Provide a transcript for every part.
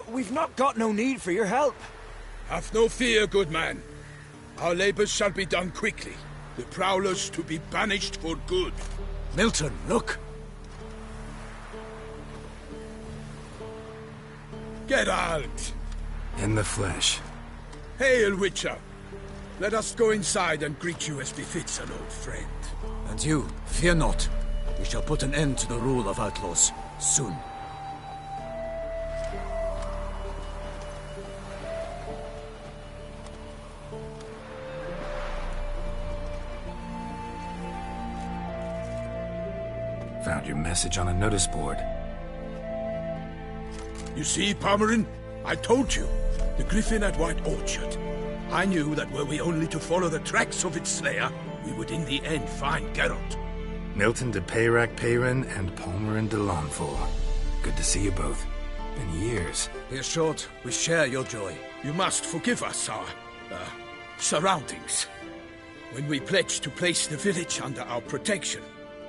We've not got no need for your help. Have no fear, good man. Our labors shall be done quickly. The Prowlers to be banished for good. Milton, look! Geralt! In the flesh. Hail, Witcher! Let us go inside and greet you as befits an old friend. And you, fear not. We shall put an end to the rule of outlaws, soon. Found your message on a notice board. You see, Palmerin? I told you. The Griffin at White Orchard. I knew that were we only to follow the tracks of its slayer, we would in the end find Geralt. Milton de Peyrac Peyran and Palmerin de Launfal. Good to see you both. Been years. Be assured, we share your joy. You must forgive us our, surroundings. When we pledged to place the village under our protection,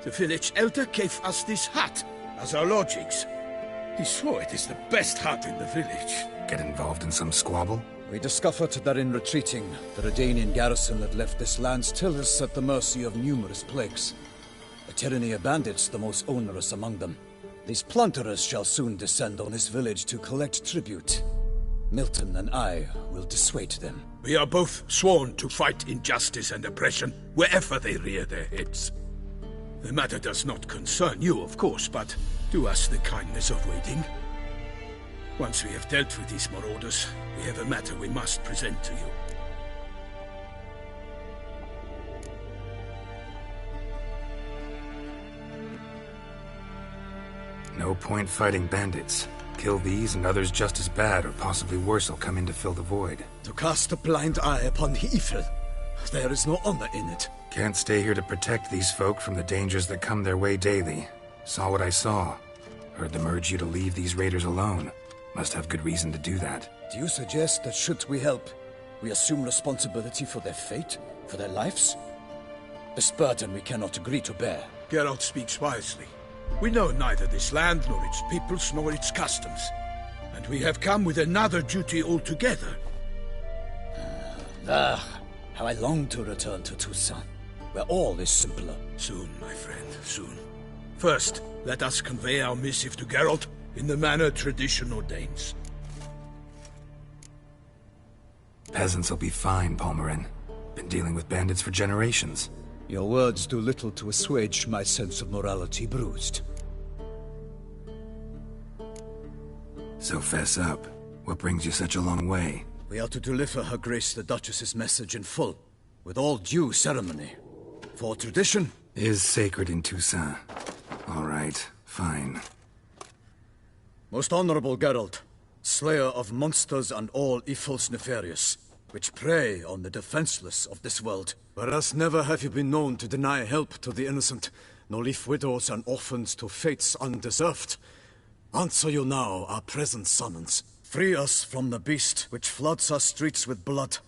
the village elder gave us this hut as our lodgings. He swore it is the best hut in the village. Get involved in some squabble? We discovered that in retreating, the Redanian garrison that left this land still is at the mercy of numerous plagues. A tyranny of bandits, the most onerous among them. These plunderers shall soon descend on this village to collect tribute. Milton and I will dissuade them. We are both sworn to fight injustice and oppression wherever they rear their heads. The matter does not concern you, of course, but do us the kindness of waiting. Once we have dealt with these marauders, we have a matter we must present to you. No point fighting bandits. Kill these and others just as bad or possibly worse will come in to fill the void. To cast a blind eye upon the evil. There is no honor in it. Can't stay here to protect these folk from the dangers that come their way daily. Saw what I saw. Heard them urge you to leave these raiders alone. Must have good reason to do that. Do you suggest that should we help, we assume responsibility for their fate? For their lives? This burden we cannot agree to bear. Geralt speaks wisely. We know neither this land, nor its peoples, nor its customs. And we have come with another duty altogether. How I long to return to Toussaint, where all is simpler. Soon, my friend, soon. First, let us convey our missive to Geralt in the manner tradition ordains. Peasants will be fine, Palmerin. Been dealing with bandits for generations. Your words do little to assuage my sense of morality bruised. So fess up. What brings you such a long way? We are to deliver Her Grace the Duchess's message in full, with all due ceremony. For tradition is sacred in Toussaint. All right, fine. Most honorable Geralt, slayer of monsters and all evils nefarious, which prey on the defenseless of this world. Whereas never have you been known to deny help to the innocent, nor leave widows and orphans to fates undeserved. Answer you now our present summons. Free us from the beast which floods our streets with blood,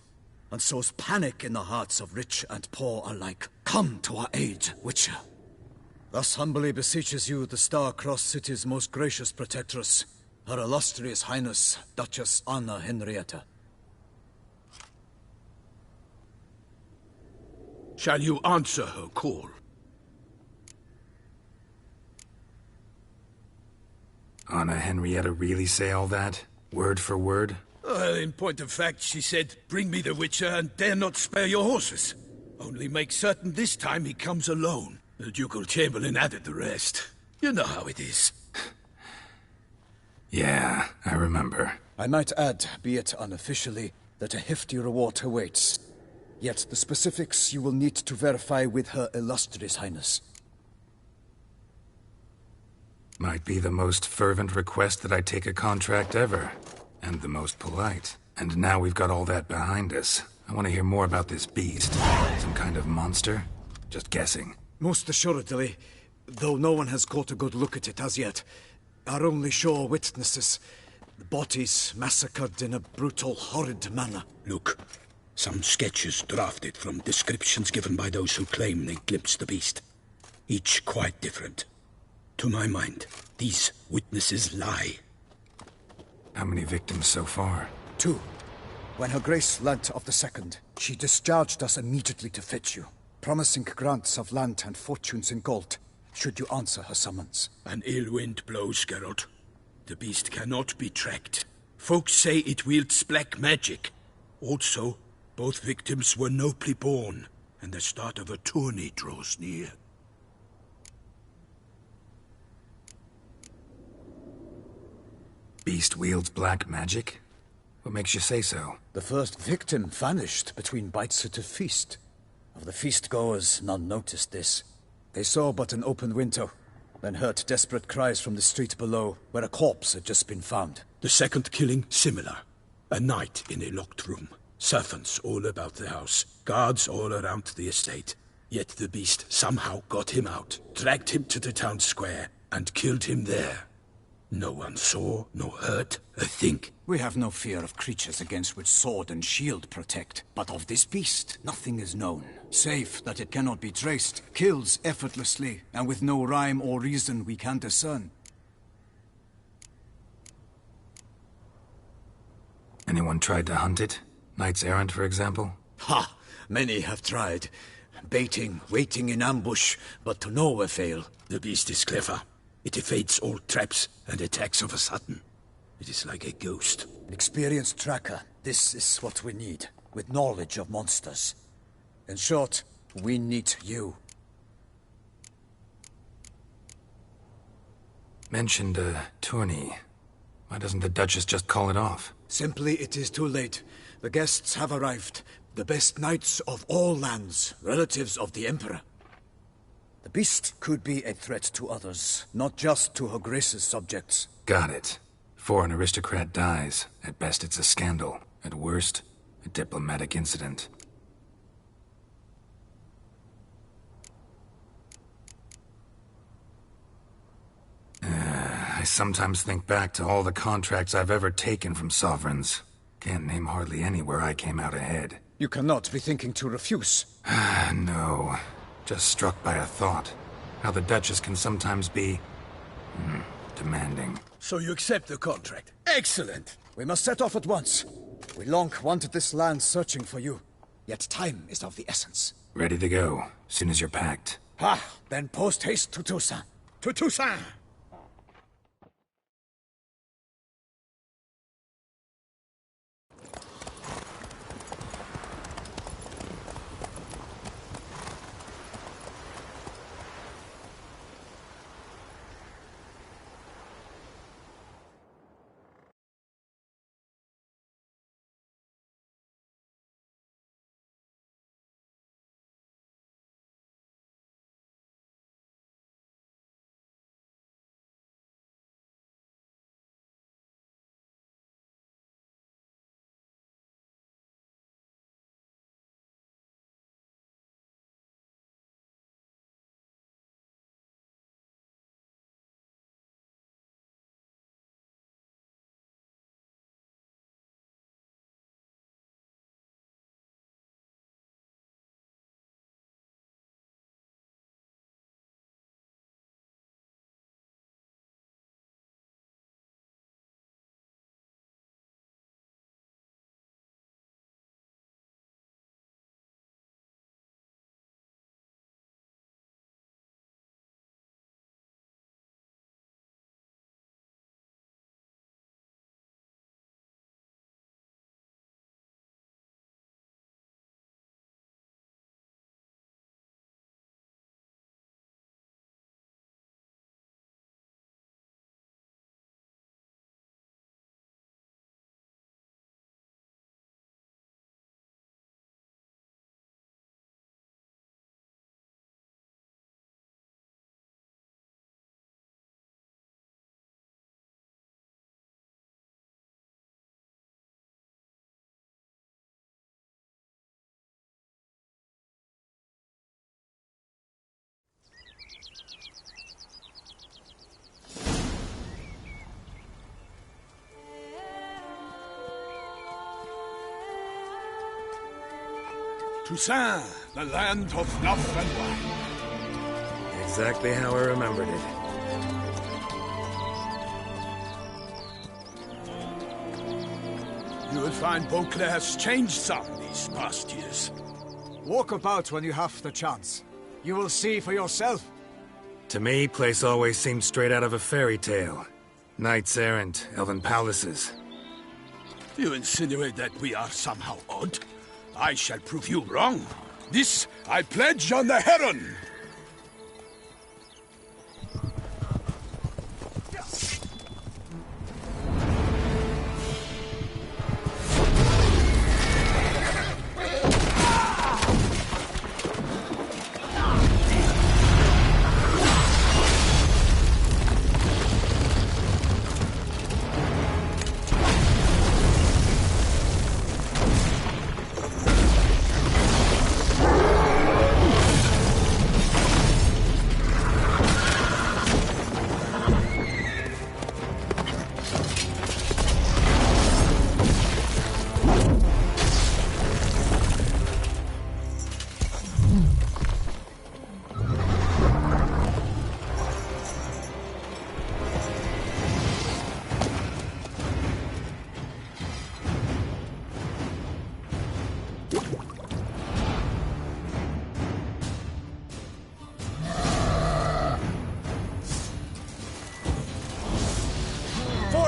and sows panic in the hearts of rich and poor alike. Come to our aid, Witcher. Thus humbly beseeches you the Star-Crossed City's most gracious protectress, Her Illustrious Highness, Duchess Anna Henrietta. Shall you answer her call? Anna Henrietta really say all that? Word for word? In point of fact, she said, bring me the Witcher and dare not spare your horses. Only make certain this time he comes alone. The Ducal Chamberlain added the rest. You know how it is. Yeah, I remember. I might add, be it unofficially, that a hefty reward awaits. Yet the specifics you will need to verify with Her Illustrious Highness. Might be the most fervent request that I take a contract ever. And the most polite. And now we've got all that behind us. I want to hear more about this beast. Some kind of monster? Just guessing. Most assuredly, though no one has caught a good look at it as yet. Our only sure witnesses. The bodies massacred in a brutal, horrid manner. Look. Some sketches drafted from descriptions given by those who claim they glimpsed the beast. Each quite different. To my mind, these witnesses lie. How many victims so far? 2. When Her Grace learnt of the second, she discharged us immediately to fetch you, promising grants of land and fortunes in gold, should you answer her summons. An ill wind blows, Geralt. The beast cannot be tracked. Folks say it wields black magic. Also, both victims were nobly born, and the start of a tourney draws near. Beast wields black magic? What makes you say so? The first victim vanished between bites at a feast. Of the feast-goers, none noticed this. They saw but an open window, then heard desperate cries from the street below, where a corpse had just been found. The second killing, similar. A night in a locked room. Servants all about the house. Guards all around the estate. Yet the beast somehow got him out, dragged him to the town square, and killed him there. No one saw, nor heard a thing. We have no fear of creatures against which sword and shield protect. But of this beast, nothing is known. Save that it cannot be traced, kills effortlessly, and with no rhyme or reason we can discern. Anyone tried to hunt it? Knights errant, for example? Ha! Many have tried. Baiting, waiting in ambush, but to no avail. The beast is clever. It evades all traps and attacks of a sudden. It is like a ghost. An experienced tracker. This is what we need, with knowledge of monsters. In short, we need you. Mentioned a tourney. Why doesn't the Duchess just call it off? Simply, it is too late. The guests have arrived. The best knights of all lands, relatives of the Emperor. The beast could be a threat to others, not just to Her Grace's subjects. Got it. Before an aristocrat dies, at best it's a scandal. At worst, a diplomatic incident. I sometimes think back to all the contracts I've ever taken from sovereigns. Can't name hardly any where I came out ahead. You cannot be thinking to refuse. No. Just struck by a thought. How the Duchess can sometimes be... demanding. So you accept the contract? Excellent! We must set off at once. We long wanted this land searching for you. Yet time is of the essence. Ready to go, soon as you're packed. Then post-haste to Toussaint. To Toussaint! Toussaint, the land of love and wine. Exactly how I remembered it. You will find Beauclair has changed some these past years. Walk about when you have the chance. You will see for yourself. To me, place always seemed straight out of a fairy tale. Knights errant, elven palaces. You insinuate that we are somehow odd? I shall prove you wrong. This I pledge on the Heron!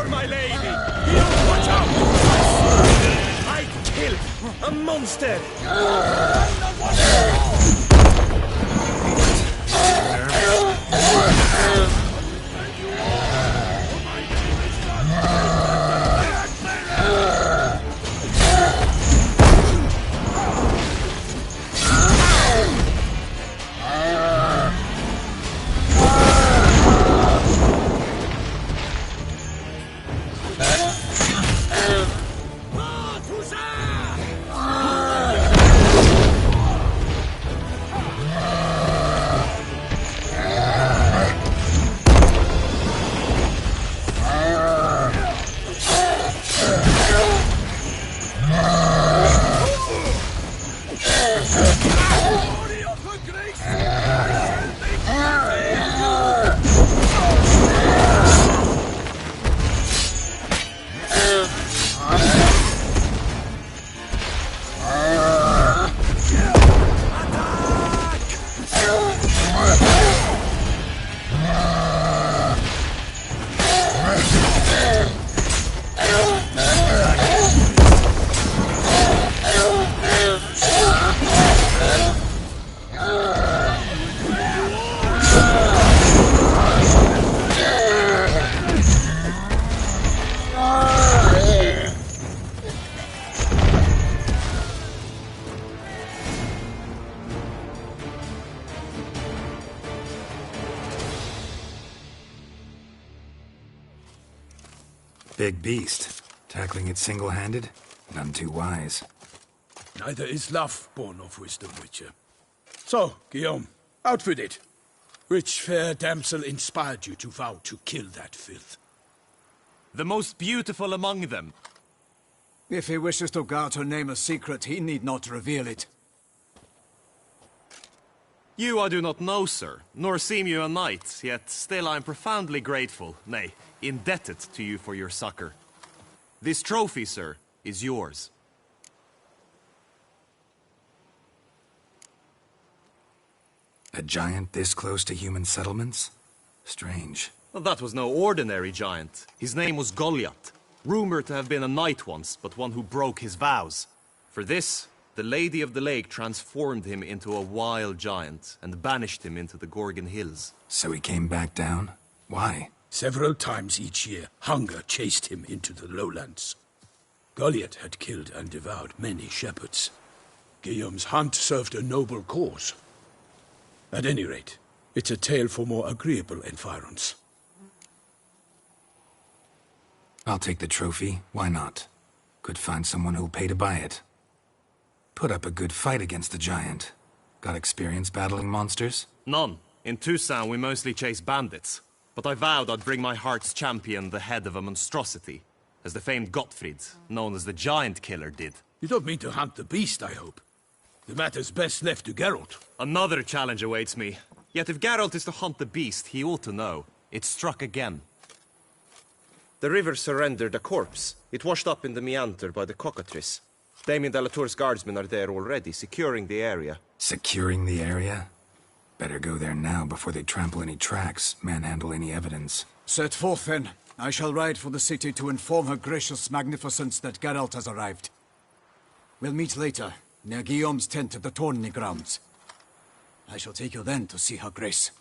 My lady! You watch out! I killed a monster! Big beast. Tackling it single-handed? None too wise. Neither is love born of wisdom, Witcher. So, Guillaume, out with it. Which fair damsel inspired you to vow to kill that filth? The most beautiful among them. If he wishes to guard her name a secret, he need not reveal it. You I do not know, sir, nor seem you a knight, yet still I am profoundly grateful, nay, indebted to you for your succor. This trophy, sir, is yours. A giant this close to human settlements? Strange. Well, that was no ordinary giant. His name was Goliath, rumored to have been a knight once, but one who broke his vows. For this, the Lady of the Lake transformed him into a wild giant and banished him into the Gorgon Hills. So he came back down? Why? Several times each year, hunger chased him into the lowlands. Goliath had killed and devoured many shepherds. Guillaume's hunt served a noble cause. At any rate, it's a tale for more agreeable environs. I'll take the trophy. Why not? Could find someone who'll pay to buy it. Put up a good fight against the giant. Got experience battling monsters? None. In Toussaint, we mostly chase bandits. But I vowed I'd bring my heart's champion the head of a monstrosity, as the famed Gottfried, known as the Giant Killer, did. You don't mean to hunt the beast, I hope. The matter's best left to Geralt. Another challenge awaits me. Yet if Geralt is to hunt the beast, he ought to know. It struck again. The river surrendered a corpse. It washed up in the meander by the cockatrice. Damien de la Tour's guardsmen are there already, securing the area. Securing the area? Better go there now before they trample any tracks, manhandle any evidence. Set forth, then. I shall ride for the city to inform her gracious magnificence that Geralt has arrived. We'll meet later, near Guillaume's tent at the Tourney grounds. I shall take you then to see her grace.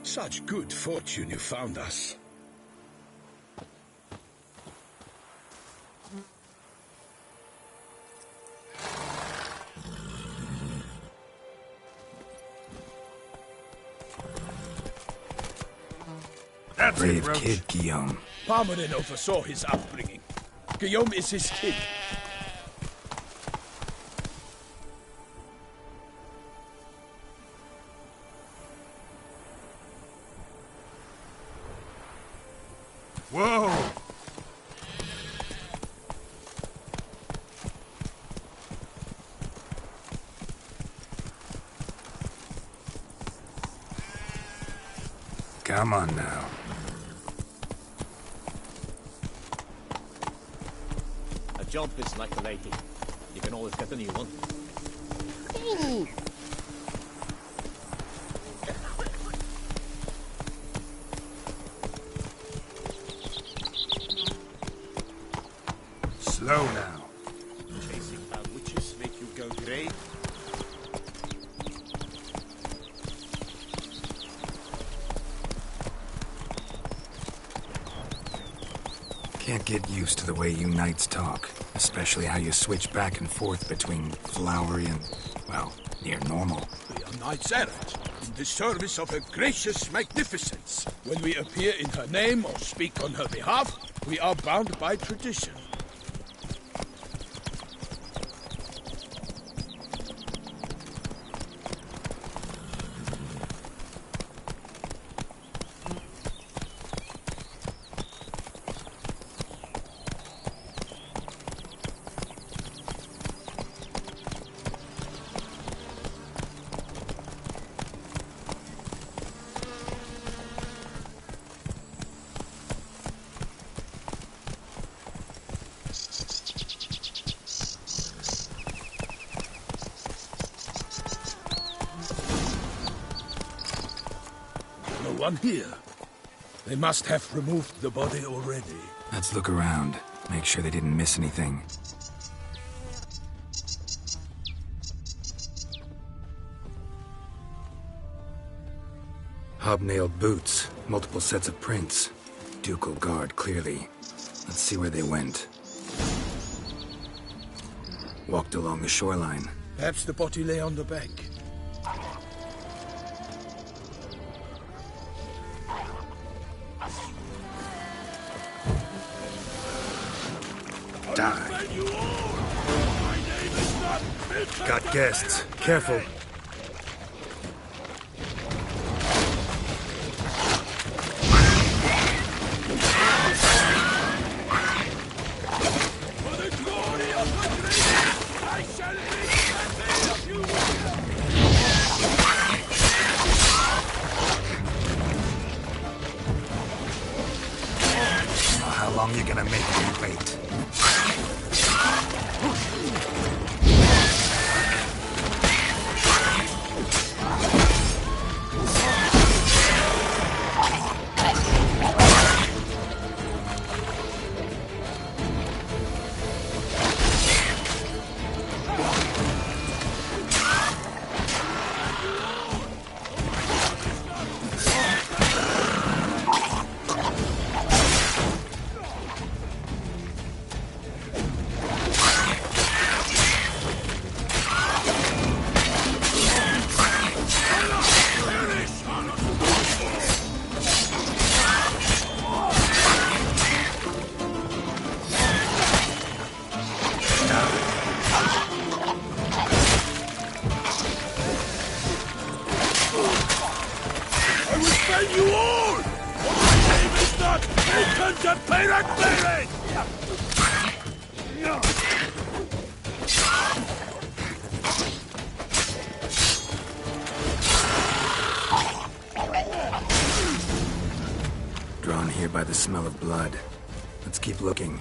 Such good fortune you found us. That's Brave kid, Guillaume. Parmanin oversaw his upbringing. Guillaume is his kid. Whoa! Come on now. A jump is like a lady. You can always get a new one. Slow now. Chasing bad witches make you go grey. Can't get used to the way you knights talk, especially how you switch back and forth between flowery and, well, near normal. We are knights errant, in the service of her gracious magnificence. When we appear in her name or speak on her behalf, we are bound by tradition. One here. They must have removed the body already. Let's look around. Make sure they didn't miss anything. Hobnailed boots, multiple sets of prints. Ducal guard, clearly. Let's see where they went. Walked along the shoreline. Perhaps the body lay on the bank. Die. Got guests. Careful. How long you gonna make me wait? You all! My name is not Milton to Pirate Baron! Drawn here by the smell of blood. Let's keep looking.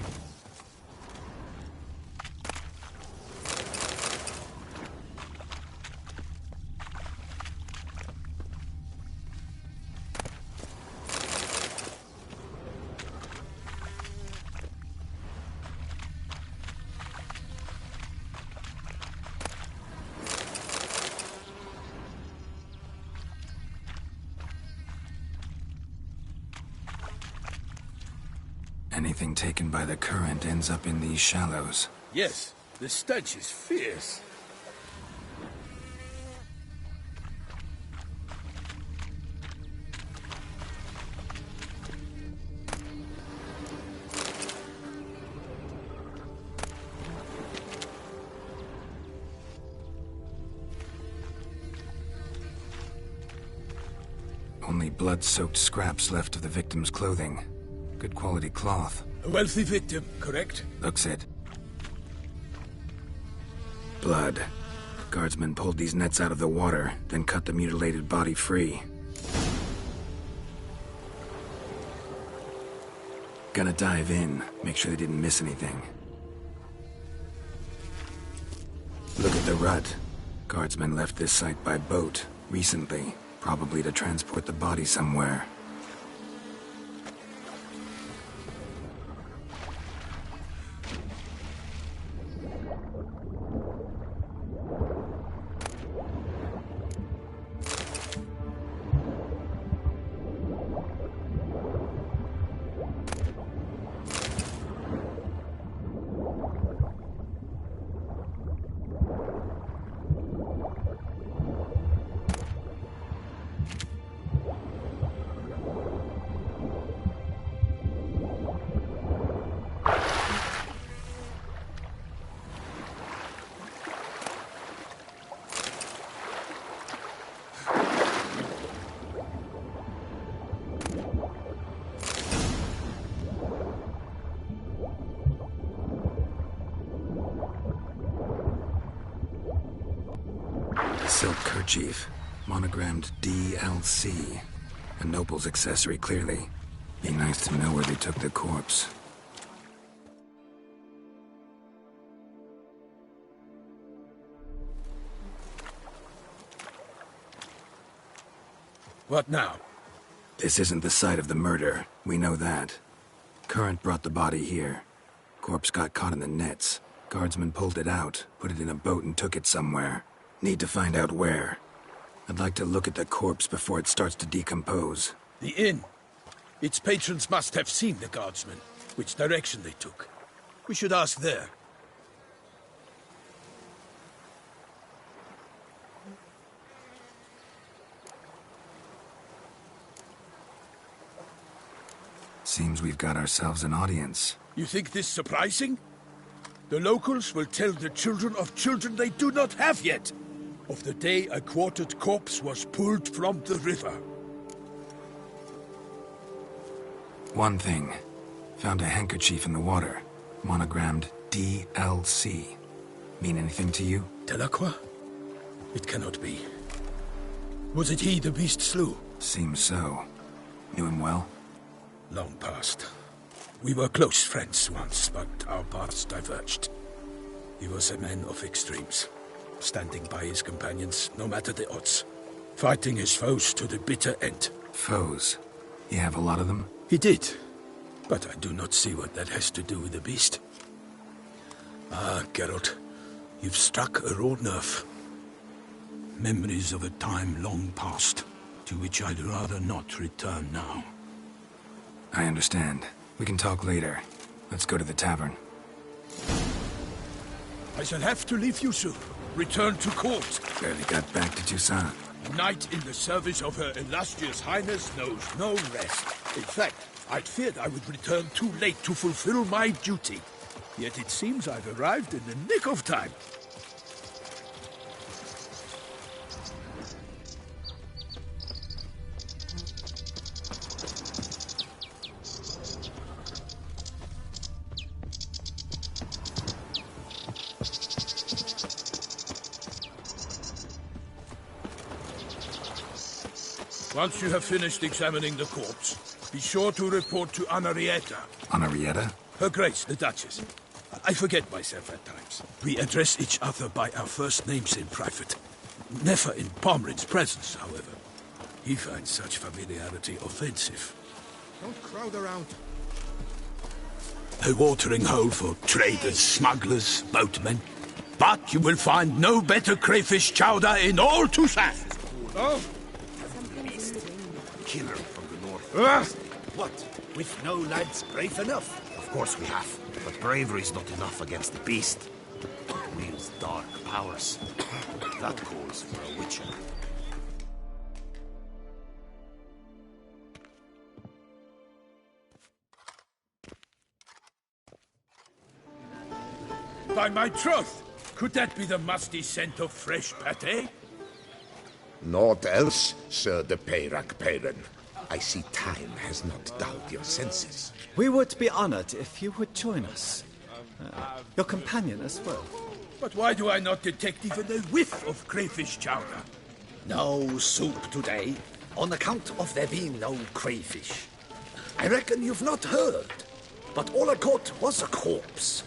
Anything taken by the current ends up in these shallows. Yes, the stench is fierce. Only blood-soaked scraps left of the victim's clothing. Good quality cloth. A wealthy victim, correct? Looks it. Blood. Guardsmen pulled these nets out of the water, then cut the mutilated body free. Gonna dive in, make sure they didn't miss anything. Look at the rut. Guardsmen left this site by boat, recently, probably to transport the body somewhere. Silk kerchief, monogrammed DLC. A noble's accessory, clearly. Be nice to know where they took the corpse. What now? This isn't the site of the murder. We know that. Current brought the body here. Corpse got caught in the nets. Guardsmen pulled it out, put it in a boat and took it somewhere. Need to find out where. I'd like to look at the corpse before it starts to decompose. The inn. Its patrons must have seen the guardsmen, which direction they took. We should ask there. Seems we've got ourselves an audience. You think this surprising? The locals will tell the children of children they do not have yet, of the day a quartered corpse was pulled from the river. One thing. Found a handkerchief in the water. Monogrammed DLC. Mean anything to you? Delacroix? It cannot be. Was it he the beast slew? Seems so. Knew him well? Long past. We were close friends once, but our paths diverged. He was a man of extremes, standing by his companions, no matter the odds. Fighting his foes to the bitter end. Foes? You have a lot of them? He did, but I do not see what that has to do with the beast. Ah, Geralt, you've struck a raw nerve. Memories of a time long past, to which I'd rather not return now. I understand. We can talk later. Let's go to the tavern. I shall have to leave you soon. Return to court. Barely got back to Toussaint. A knight in the service of Her Illustrious Highness knows no rest. In fact, I'd feared I would return too late to fulfill my duty. Yet it seems I've arrived in the nick of time. Once you have finished examining the corpse, be sure to report to Anarietta. Anarietta? Her Grace, the Duchess. I forget myself at times. We address each other by our first names in private. Never in Pomrin's presence, however. He finds such familiarity offensive. Don't crowd around. A watering hole for traders, smugglers, boatmen. But you will find no better crayfish chowder in all Toussaint. Oh! Killer from the north. What? With no lads brave enough? Of course we have, but bravery's not enough against the beast. It wields dark powers. That calls for a witcher. By my troth! Could that be the musty scent of fresh pâté? Naught else, Sir de Peyrac-Peyran. I see time has not dulled your senses. We would be honored if you would join us. Your companion as well. But why do I not detect even a whiff of crayfish chowder? No soup today, on account of there being no crayfish. I reckon you've not heard, but all I caught was a corpse.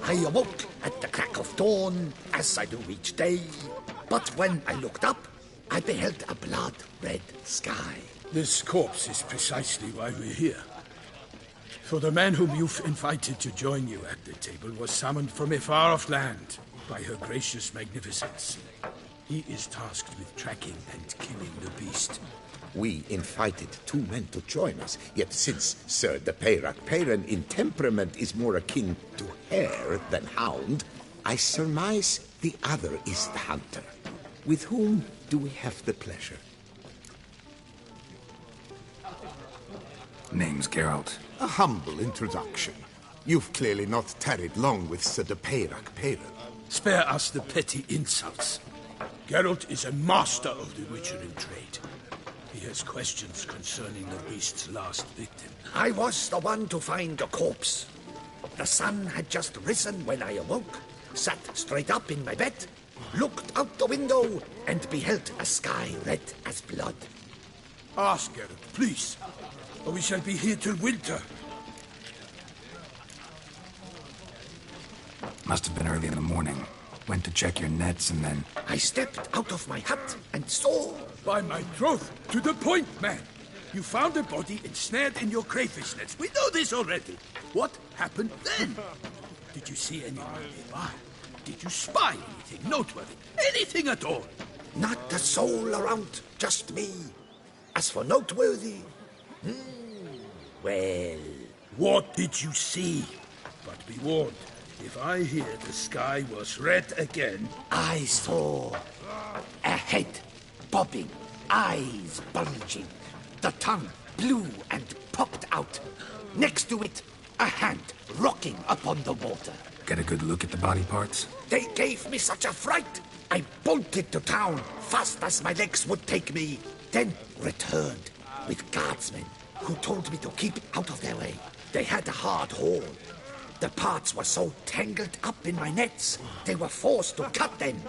I awoke at the crack of dawn, as I do each day, but when I looked up, I beheld a blood-red sky. This corpse is precisely why we're here. For the man whom you've invited to join you at the table was summoned from a far-off land by Her Gracious Magnificence. He is tasked with tracking and killing the beast. We invited two men to join us, yet since Sir de Peyrac-Peyran in temperament is more akin to hare than hound, I surmise the other is the hunter. With whom do we have the pleasure? Name's Geralt. A humble introduction. You've clearly not tarried long with Sir de Peyrac-Peyran. Spare us the petty insults. Geralt is a master of the witchering trade. He has questions concerning the beast's last victim. I was the one to find the corpse. The sun had just risen when I awoke, sat straight up in my bed, looked out the window, and beheld a sky red as blood. Ask Geralt, please, or we shall be here till winter. Must have been early in the morning. Went to check your nets and then... I stepped out of my hut and saw... By my troth, to the point, man. You found a body ensnared in your crayfish nets. We know this already. What happened then? Did you see anyone nearby? Did you spy anything noteworthy? Anything at all? Not a soul around, just me. As for noteworthy, well... What did you see? But be warned, if I hear the sky was red again... I saw a head bobbing, eyes bulging, the tongue blue and popped out. Next to it, a hand rocking upon the water. Get a good look at the body parts? They gave me such a fright. I bolted to town, fast as my legs would take me, then returned with guardsmen who told me to keep out of their way. They had a hard haul. The parts were so tangled up in my nets, they were forced to cut them.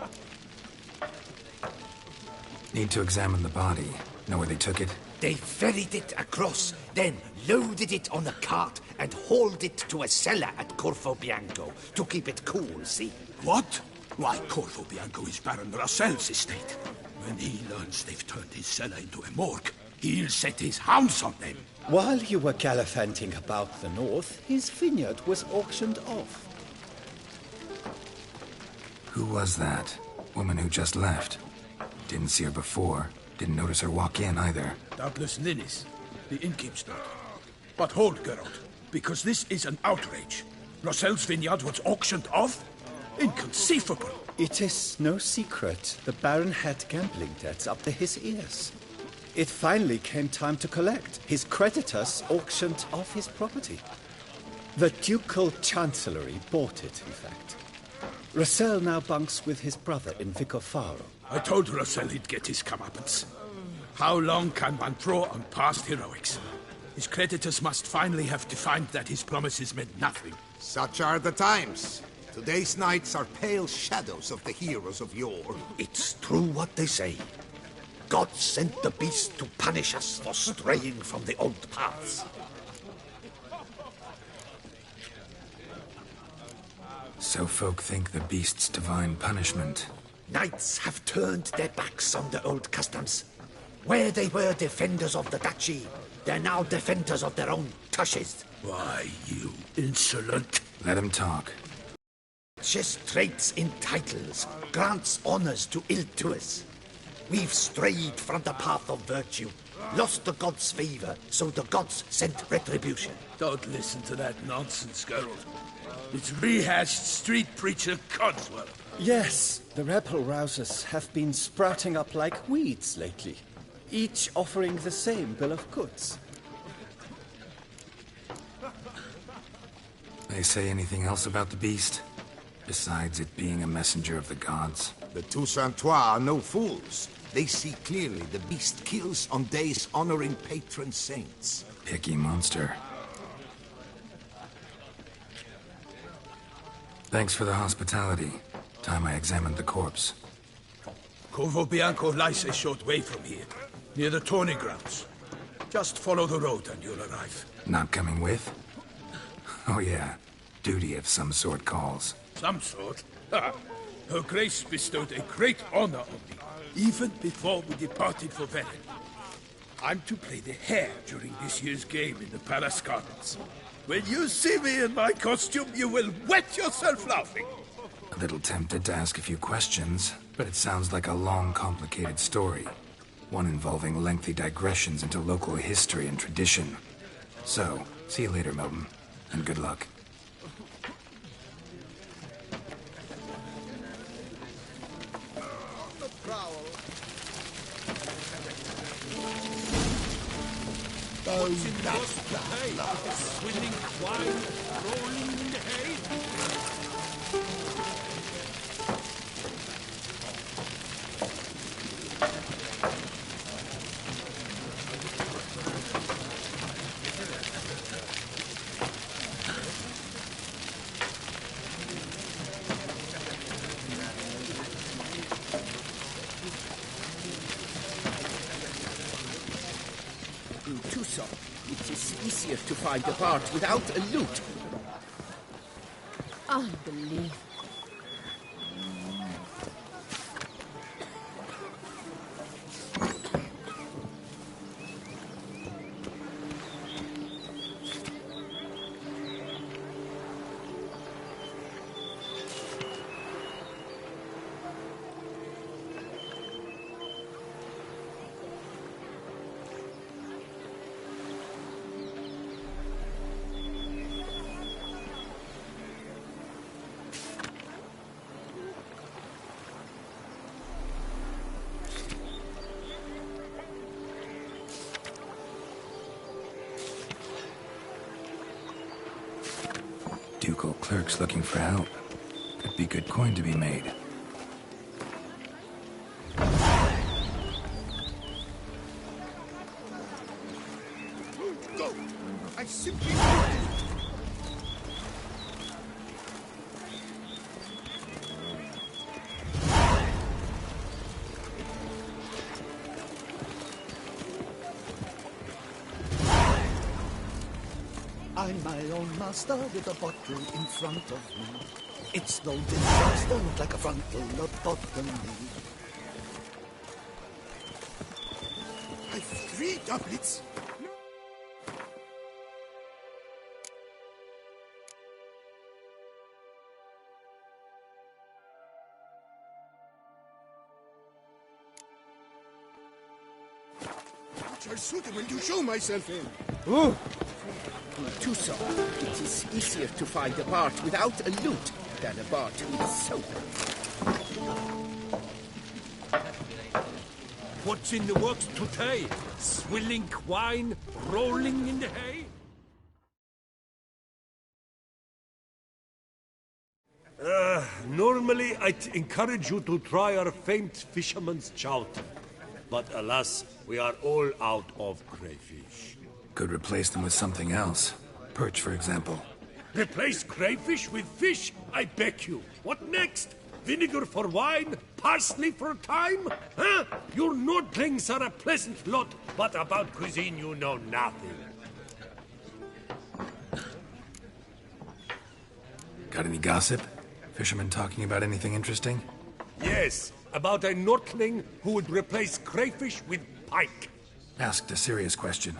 Need to examine the body. Know where they took it? They ferried it across, then loaded it on a cart and hauled it to a cellar at Corvo Bianco to keep it cool, see? What? Why, Corvo Bianco is Baron Rossel's estate. When he learns they've turned his cellar into a morgue, he'll set his hounds on them. While you were gallivanting about the north, his vineyard was auctioned off. Who was that? Woman who just left. Didn't see her before. Didn't notice her walk in either. Doubtless Ninnis, the innkeep's daughter. But hold, Geralt, because this is an outrage. Rossel's vineyard was auctioned off? Inconceivable! It is no secret the Baron had gambling debts up to his ears. It finally came time to collect. His creditors auctioned off his property. The Ducal Chancellery bought it, in fact. Rossel now bunks with his brother in Vicofaro. I told Rossel he'd get his comeuppance. How long can one draw on past heroics? His creditors must finally have defined that his promises meant nothing. Such are the times. Today's knights are pale shadows of the heroes of yore. It's true what they say. God sent the beast to punish us for straying from the old paths. So folk think the beast's divine punishment. Knights have turned their backs on the old customs. Where they were defenders of the duchy, they're now defenders of their own tushes. Why, you insolent... Let him talk. Just traits in titles, grants honors to ill-doers. We've strayed from the path of virtue, lost the gods' favor, so the gods sent retribution. Don't listen to that nonsense, Geralt. It's rehashed street preacher Codswell. Yes, the rebel-rousers have been sprouting up like weeds lately, each offering the same bill of goods. They say anything else about the beast? Besides it being a messenger of the gods? The Toussaintois are no fools. They see clearly the beast kills on days honoring patron saints. Picky monster. Thanks for the hospitality. Time I examined the corpse. Corvo Bianco lies a short way from here, near the tourney grounds. Just follow the road and you'll arrive. Not coming with? Oh yeah, duty of some sort calls. Some sort? Ha! Her Grace bestowed a great honor on me, even before we departed for Velen. I'm to play the hare during this year's game in the Palace Gardens. When you see me in my costume, you will wet yourself laughing. A little tempted to ask a few questions, but it sounds like a long, complicated story. One involving lengthy digressions into local history and tradition. So, see you later, Milton, and good luck. What's in that? Swilling wine, rolling in the hay. In Tucson, it is easier to find a part without a loot. Unbelievable. ducal clerks looking for help. Could be good coin to be made. Go! I simply... I'm my own master with a bottle in front of me. It's no disaster, not like a frontal lobotomy. I've 3 doublets. Which are suitable to show myself in. Oh! Tuso, it is easier to find a bart without a lute than a bart with soap. What's in the works today? Swilling wine, rolling in the hay? Normally I'd encourage you to try our famed fisherman's chowder. But alas, we are all out of crayfish. Could replace them with something else. Perch, for example. Replace crayfish with fish? I beg you. What next? Vinegar for wine? Parsley for thyme? Huh? Your Nordlings are a pleasant lot, but about cuisine you know nothing. Got any gossip? Fishermen talking about anything interesting? Yes, about a Nordling who would replace crayfish with pike. Asked a serious question.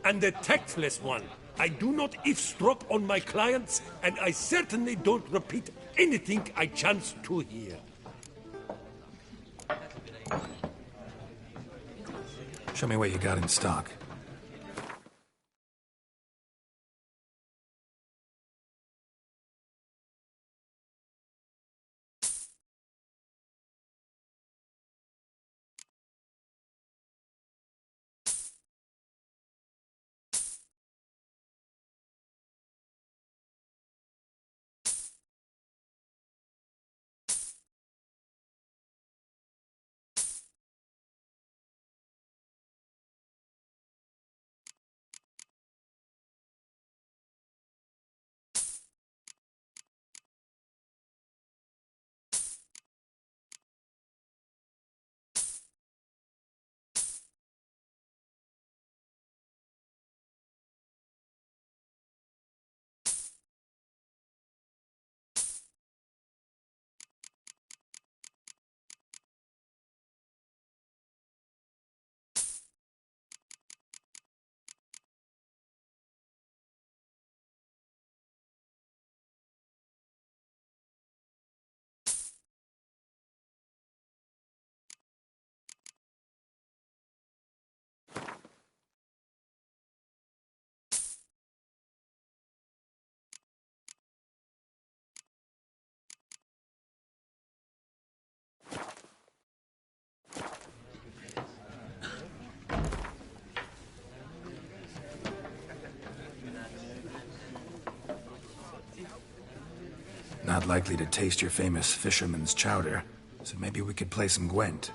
And a tactless one. I do not eavesdrop on my clients, and I certainly don't repeat anything I chance to hear. Show me what you got in stock. Not likely to taste your famous fisherman's chowder, so maybe we could play some Gwent.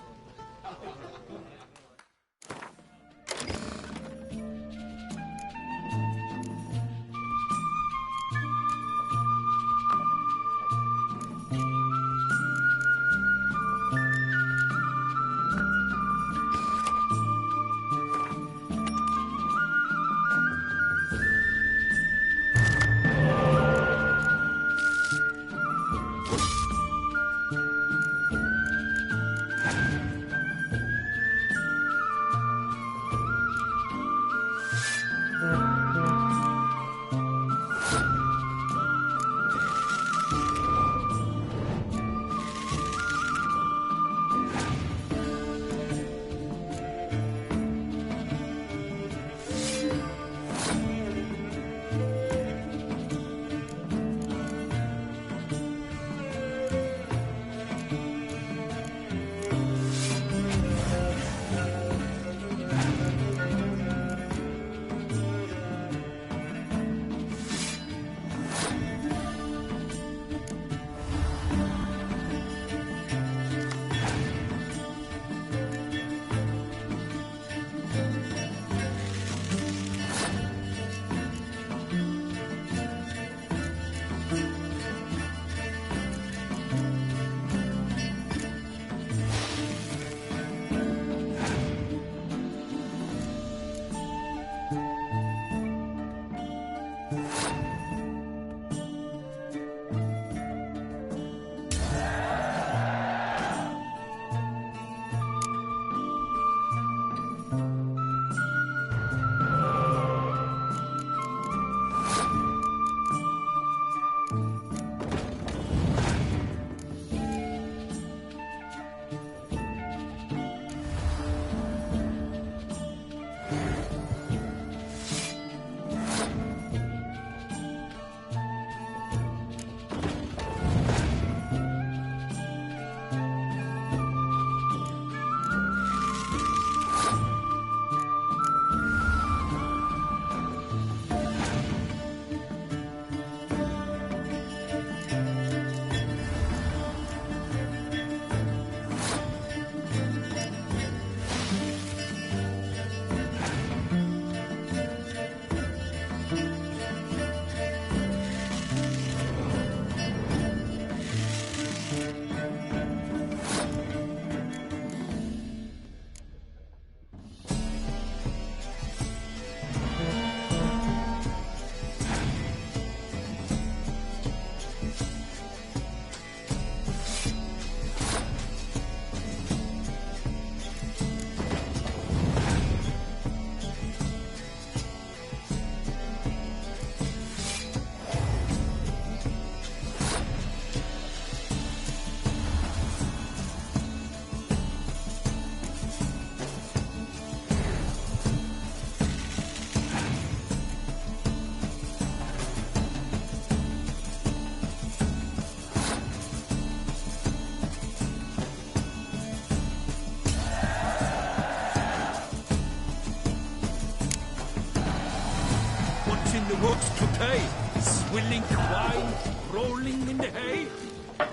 hay? Swilling wine, rolling in the hay?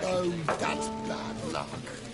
Oh, that's bad luck.